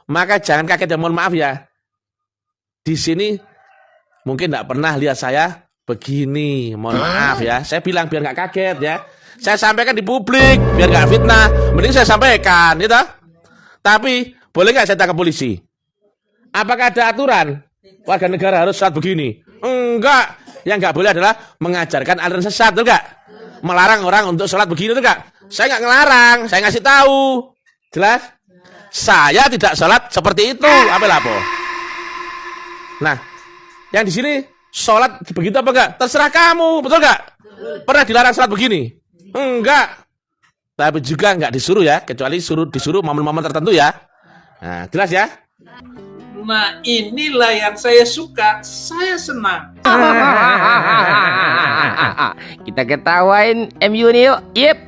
Maka jangan kaget ya, mohon maaf ya. Di sini mungkin tidak pernah lihat saya begini, mohon maaf ya. Saya bilang biar nggak kaget ya. Saya sampaikan di publik biar nggak fitnah. Mending saya sampaikan, gitu. Tapi boleh nggak saya tanya ke polisi? Apakah ada aturan warga negara harus sholat begini? Enggak. Yang nggak boleh adalah mengajarkan aliran sesat, betul nggak? Melarang orang untuk sholat begini, betul nggak? Saya nggak ngelarang, saya ngasih tahu. Jelas? Saya tidak sholat seperti itu. Apa? Nah, yang di sini sholat begitu apa enggak? Terserah kamu, betul nggak? Pernah dilarang sholat begini? Enggak. Tapi juga enggak disuruh ya, kecuali disuruh momen-momen tertentu ya. Nah, jelas ya? Nah, inilah yang saya suka, saya senang. Kita ketawain MU nih yuk. Yep.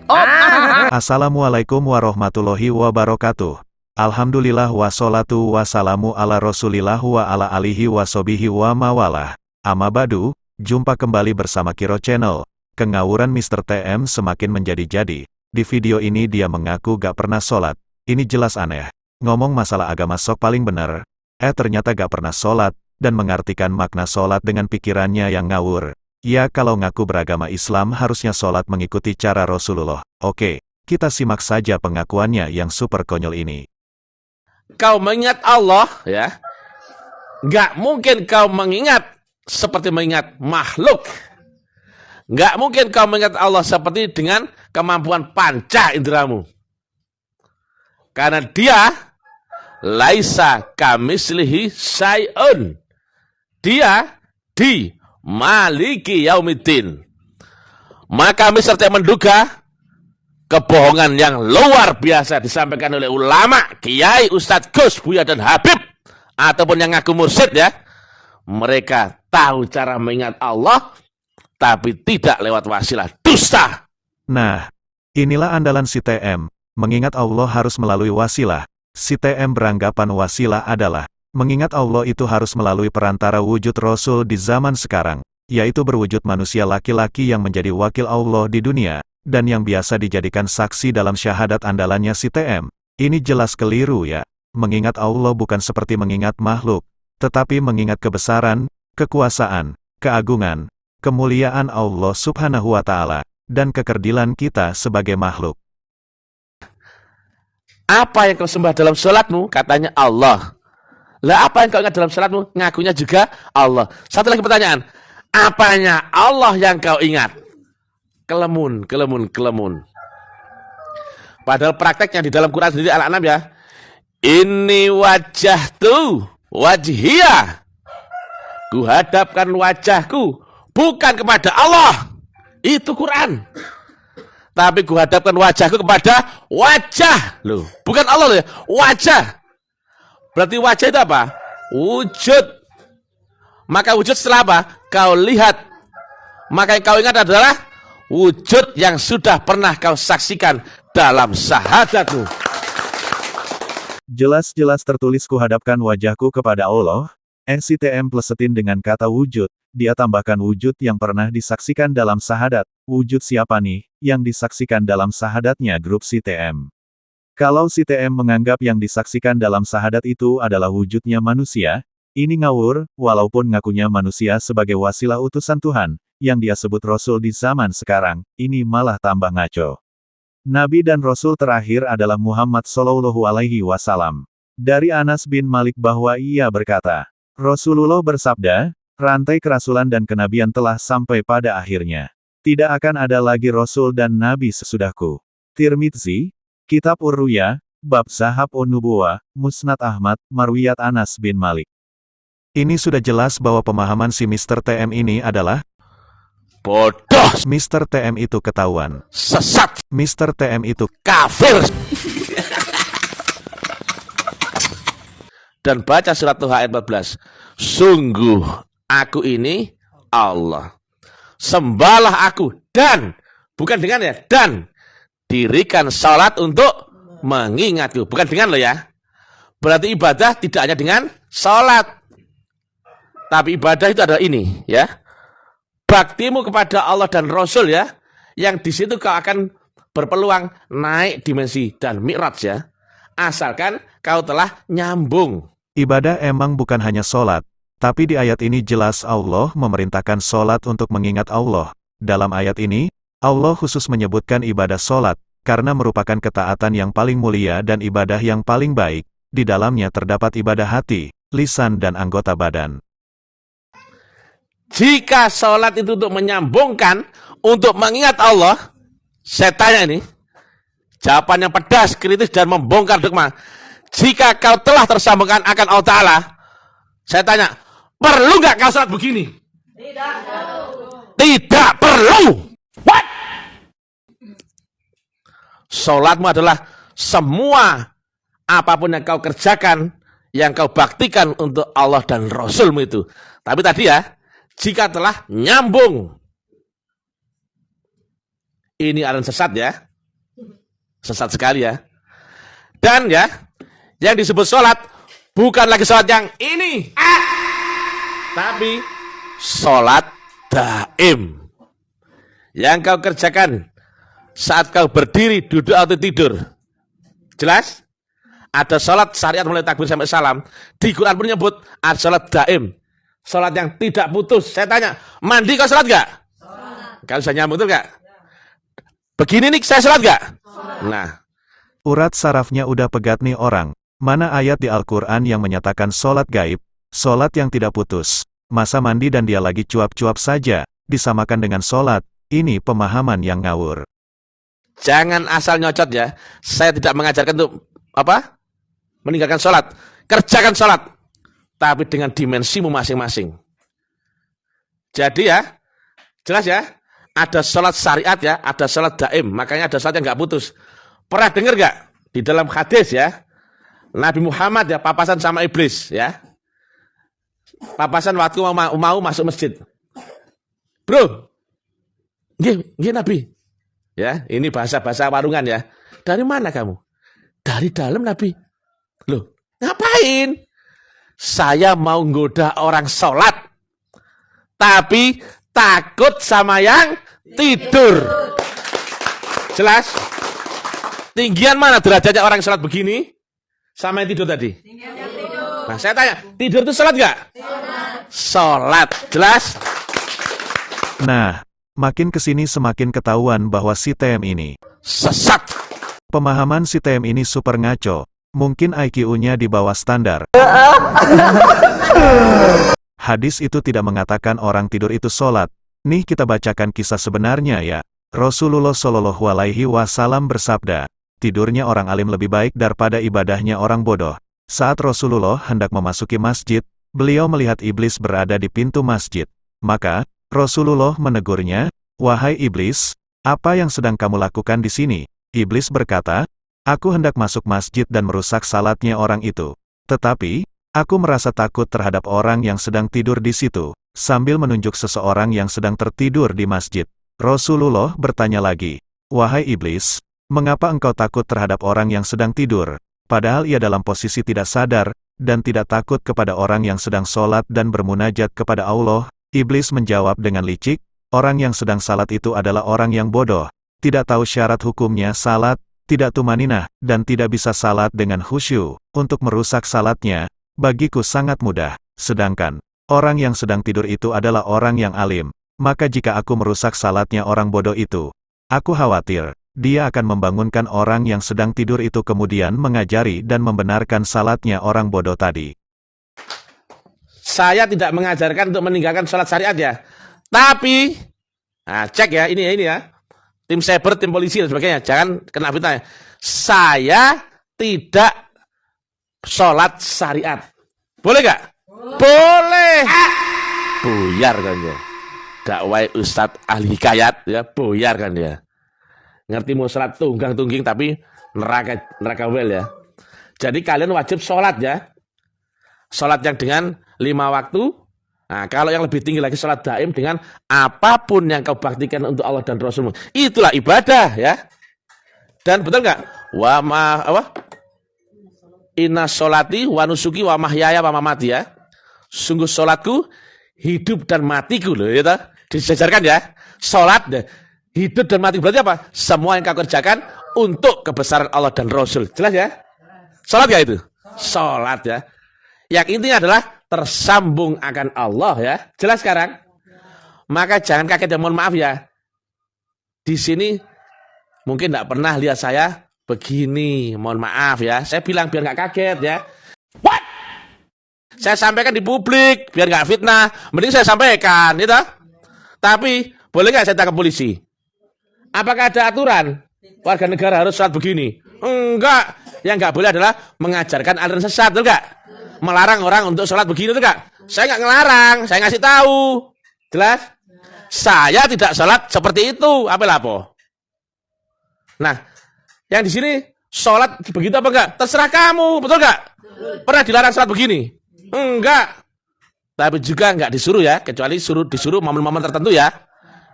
Assalamualaikum warahmatullahi wabarakatuh. Alhamdulillah wassalatu wassalamu ala rasulillah wa ala alihi wasobihi wa mawalah. Amma badu, jumpa kembali bersama Kiro Channel. Kengawuran Mr. TM semakin menjadi-jadi. Di video ini dia mengaku gak pernah sholat. Ini jelas aneh. Ngomong masalah agama sok paling bener. Ternyata gak pernah sholat, dan mengartikan makna sholat dengan pikirannya yang ngawur. Ya kalau ngaku beragama Islam harusnya sholat mengikuti cara Rasulullah. Oke, kita simak saja pengakuannya yang super konyol ini. Kau mengingat Allah, ya, nggak mungkin kau mengingat seperti mengingat makhluk. Nggak mungkin kau mengingat Allah seperti dengan kemampuan panca inderamu. Karena dia laisa kamislihi syai'un. Dia di maliki yaumiddin. Maka kami serta menduga kebohongan yang luar biasa disampaikan oleh ulama, kiai, ustadz, gus, buya, dan habib, ataupun yang ngaku mursyid ya. Mereka tahu cara mengingat Allah, tapi tidak lewat wasilah. Dusta. Nah, inilah andalan si TM. Mengingat Allah harus melalui wasilah. Si TM beranggapan wasilah adalah mengingat Allah itu harus melalui perantara wujud Rasul di zaman sekarang, yaitu berwujud manusia laki-laki yang menjadi wakil Allah di dunia, dan yang biasa dijadikan saksi dalam syahadat andalannya si TM. Ini jelas keliru ya. Mengingat Allah bukan seperti mengingat makhluk, tetapi mengingat kebesaran, kekuasaan, keagungan, kemuliaan Allah subhanahu wa ta'ala, dan kekerdilan kita sebagai makhluk. Apa yang kau sembah dalam sholatmu? Katanya Allah. Lah apa yang kau ingat dalam sholatmu? Ngakunya juga Allah. Satu lagi pertanyaan. Apanya Allah yang kau ingat? Kelemun. Padahal prakteknya di dalam Quran sendiri Al-An'am ya. Inni wajjahtu wajhiyah. Kuhadapkan wajahku bukan kepada Allah. Itu Quran. Tapi kuhadapkan wajahku kepada wajah. Loh, bukan Allah loh ya. Wajah. Berarti wajah itu apa? Wujud. Maka wujud setelah apa? Kau lihat. Maka yang kau ingat adalah wujud yang sudah pernah kau saksikan dalam syahadatmu. Jelas-jelas tertulis kuhadapkan wajahku kepada Allah. Si TM plesetin dengan kata wujud, dia tambahkan wujud yang pernah disaksikan dalam syahadat. Wujud siapa nih, yang disaksikan dalam syahadatnya grup si TM? Kalau si TM menganggap yang disaksikan dalam syahadat itu adalah wujudnya manusia, ini ngawur, walaupun ngakunya manusia sebagai wasilah utusan Tuhan, yang dia sebut Rasul di zaman sekarang, ini malah tambah ngaco. Nabi dan Rasul terakhir adalah Muhammad Shallallahu Alaihi Wasallam. Dari Anas bin Malik bahwa ia berkata, Rasulullah bersabda, rantai kerasulan dan kenabian telah sampai pada akhirnya. Tidak akan ada lagi Rasul dan Nabi sesudahku. Tirmidzi, Kitab Ur-Ruya, Bab Zahab Un-Nubuwah, Musnad Ahmad, Marwiyat Anas bin Malik. Ini sudah jelas bahwa pemahaman si Mr. TM ini adalah Bodoh. Mr. TM itu ketahuan. Sesat. Mr. TM itu Kafir. Dan baca surat Tuhan ayat 14. Sungguh aku ini Allah. Sembahlah aku dan, bukan dengan ya, dan dirikan salat untuk mengingatku. Bukan dengan lo ya. Berarti ibadah tidak hanya dengan salat. Tapi ibadah itu adalah ini ya. Baktimu kepada Allah dan Rasul ya. Yang di situ kau akan berpeluang naik dimensi dan mi'raj ya. asalkan kau telah nyambung. Ibadah emang bukan hanya sholat, tapi di ayat ini jelas Allah memerintahkan sholat untuk mengingat Allah. Dalam ayat ini, Allah khusus menyebutkan ibadah sholat, karena merupakan ketaatan yang paling mulia dan ibadah yang paling baik. Di dalamnya terdapat ibadah hati, lisan dan anggota badan. Jika sholat itu untuk menyambungkan, untuk mengingat Allah, saya tanya ini, jawabannya pedas, kritis, dan membongkar dogma. Jika kau telah tersambungkan akan Allah Ta'ala, saya tanya, perlu nggak kau sholat begini? Tidak perlu. What? Sholatmu adalah semua apapun yang kau kerjakan, yang kau baktikan untuk Allah dan Rasulmu itu. Tapi tadi ya, jika telah nyambung. Ini aliran sesat ya. Sesat sekali ya. Dan ya, yang disebut sholat, bukan lagi sholat yang ini. Tapi sholat daim. Yang kau kerjakan saat kau berdiri, duduk atau tidur. Jelas? Ada sholat syariat mulai takbir sampai salam. Di Quran pun menyebut ada sholat daim. Sholat yang tidak putus. Saya tanya, mandi kau sholat gak? Kalau saya nyambung betul gak? Begini nih saya sholat gak? Nah, Urat sarafnya udah pegat nih orang. Mana ayat di Al-Quran yang menyatakan sholat gaib, sholat yang tidak putus. Masa mandi dan dia lagi cuap-cuap saja, disamakan dengan sholat. Ini pemahaman yang ngawur. jangan asal nyocot ya. Saya tidak mengajarkan untuk apa? Meninggalkan sholat. Kerjakan sholat. Tapi dengan dimensimu masing-masing. Jadi ya, jelas ya, ada sholat syariat ya, ada sholat daim, makanya ada sholat yang nggak putus. Pernah dengar nggak di dalam hadis ya, Nabi Muhammad ya papasan sama iblis ya, papasan waktu mau masuk masjid. Bro, gini Nabi, ya ini bahasa warungan ya. Dari mana kamu? Dari dalam Nabi. Loh, ngapain? Saya mau nggoda orang sholat, tapi takut sama yang tidur. Jelas? Tinggian mana derajatnya orang sholat begini sama yang tidur tadi? Nah, saya tanya, tidur itu sholat nggak? Sholat. Jelas? Nah, makin kesini semakin ketahuan bahwa si TM ini Sesat. pemahaman si TM ini super ngaco. Mungkin IQ-nya di bawah standar. Hadis itu tidak mengatakan orang tidur itu sholat. Nih kita bacakan kisah sebenarnya ya. Rasulullah Shallallahu Alaihi Wasallam bersabda, tidurnya orang alim lebih baik daripada ibadahnya orang bodoh. Saat Rasulullah hendak memasuki masjid, beliau melihat iblis berada di pintu masjid. Maka, Rasulullah menegurnya, wahai iblis, apa yang sedang kamu lakukan di sini? Iblis berkata, aku hendak masuk masjid dan merusak salatnya orang itu. Tetapi, aku merasa takut terhadap orang yang sedang tidur di situ, sambil menunjuk seseorang yang sedang tertidur di masjid. Rasulullah bertanya lagi, wahai iblis, mengapa engkau takut terhadap orang yang sedang tidur, padahal ia dalam posisi tidak sadar, dan tidak takut kepada orang yang sedang sholat dan bermunajat kepada Allah? Iblis menjawab dengan licik, orang yang sedang salat itu adalah orang yang bodoh, tidak tahu syarat hukumnya salat, tidak tumaninah, dan tidak bisa salat dengan khusyuk. Untuk merusak salatnya, bagiku sangat mudah. Sedangkan, orang yang sedang tidur itu adalah orang yang alim. Maka jika aku merusak salatnya orang bodoh itu, aku khawatir, dia akan membangunkan orang yang sedang tidur itu kemudian mengajari dan membenarkan salatnya orang bodoh tadi. Saya tidak mengajarkan untuk meninggalkan sholat syariat ya. Tapi, nah cek ya, ini ya. Tim cyber, tim polisi dan sebagainya. Jangan kena fitnah. Saya tidak sholat syariat. Boleh gak? Boleh. Buyar kan ya. Dakwah Ustadz ahli hikayat ya, buyar kan ya. Ngerti mau sholat tunggang-tungging tapi neraka well ya. Jadi kalian wajib sholat ya. Sholat yang dengan 5 waktu. Nah, kalau yang lebih tinggi lagi sholat daim dengan apapun yang kau baktikan untuk Allah dan Rasulmu. Itulah ibadah ya. Dan betul nggak? Inna sholati wa nusuki wa mahyaya wa mamati ya. Sungguh sholatku, hidup dan matiku loh ya. Disejarkan ya. Sholat, hidup dan mati berarti apa? Semua yang kau kerjakan untuk kebesaran Allah dan Rasul. Jelas ya? Salat gak itu? Salat ya. Yang intinya adalah tersambung akan Allah ya. Jelas sekarang? Maka jangan kaget ya, mohon maaf ya. Di sini mungkin tidak pernah lihat saya begini, mohon maaf ya. Saya bilang biar nggak kaget ya. What? Saya sampaikan di publik biar nggak fitnah. Mending saya sampaikan, gitu. Tapi boleh nggak saya tangkap polisi? Apakah ada aturan warga negara harus sholat begini? Enggak. Yang nggak boleh adalah mengajarkan aliran sesat, betul nggak? Melarang orang untuk sholat begini, betul nggak? Saya nggak ngelarang, saya ngasih tahu. Jelas? Saya tidak sholat seperti itu. Apa lapo? Nah, yang di sini sholat begitu apa enggak? Terserah kamu, betul enggak? Pernah dilarang sholat begini? Enggak. Tapi juga enggak disuruh ya, kecuali disuruh momen-momen tertentu ya.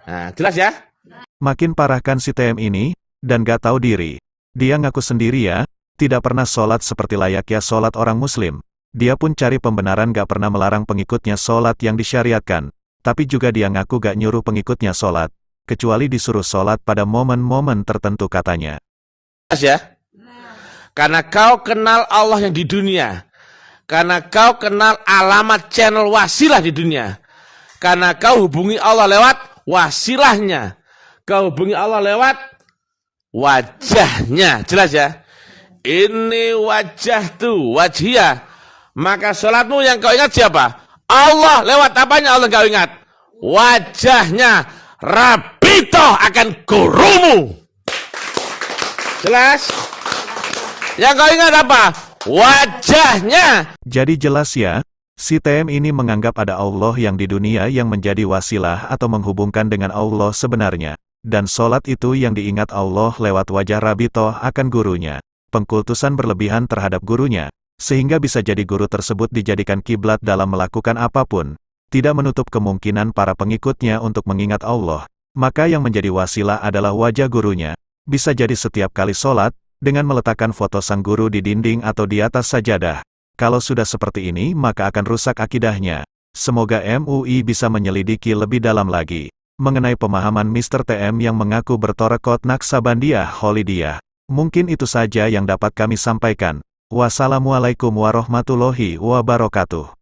Nah, jelas ya? Makin parahkan si TM ini, dan gak tahu diri. Dia ngaku sendiri ya, tidak pernah sholat seperti layaknya sholat orang muslim. Dia pun cari pembenaran gak pernah melarang pengikutnya sholat yang disyariatkan. Tapi juga dia ngaku gak nyuruh pengikutnya sholat, kecuali disuruh sholat pada momen-momen tertentu katanya. Ya, karena kau kenal Allah yang di dunia, karena kau kenal alamat channel wasilah di dunia, karena kau hubungi Allah lewat wasilahnya, kau hubungi Allah lewat wajahnya, jelas ya. Ini wajah tuh, wajhiyah. Maka sholatmu yang kau ingat siapa? Allah. Lewat apanya Allah kau ingat? Wajahnya. Rabitoh akan gurumu. Jelas? Yang kau ingat apa? Wajahnya. Jadi jelas ya, si TM ini menganggap ada Allah yang di dunia yang menjadi wasilah atau menghubungkan dengan Allah sebenarnya. Dan sholat itu yang diingat Allah lewat wajah Rabitoh akan gurunya. Pengkultusan berlebihan terhadap gurunya, sehingga bisa jadi guru tersebut dijadikan kiblat dalam melakukan apapun. Tidak menutup kemungkinan para pengikutnya untuk mengingat Allah. Maka yang menjadi wasilah adalah wajah gurunya. Bisa jadi setiap kali sholat, dengan meletakkan foto sang guru di dinding atau di atas sajadah. Kalau sudah seperti ini maka akan rusak akidahnya. Semoga MUI bisa menyelidiki lebih dalam lagi mengenai pemahaman Mr. TM yang mengaku bertorekot Naksabandiyah Kholidiyah. Mungkin itu saja yang dapat kami sampaikan. Wassalamualaikum warahmatullahi wabarakatuh.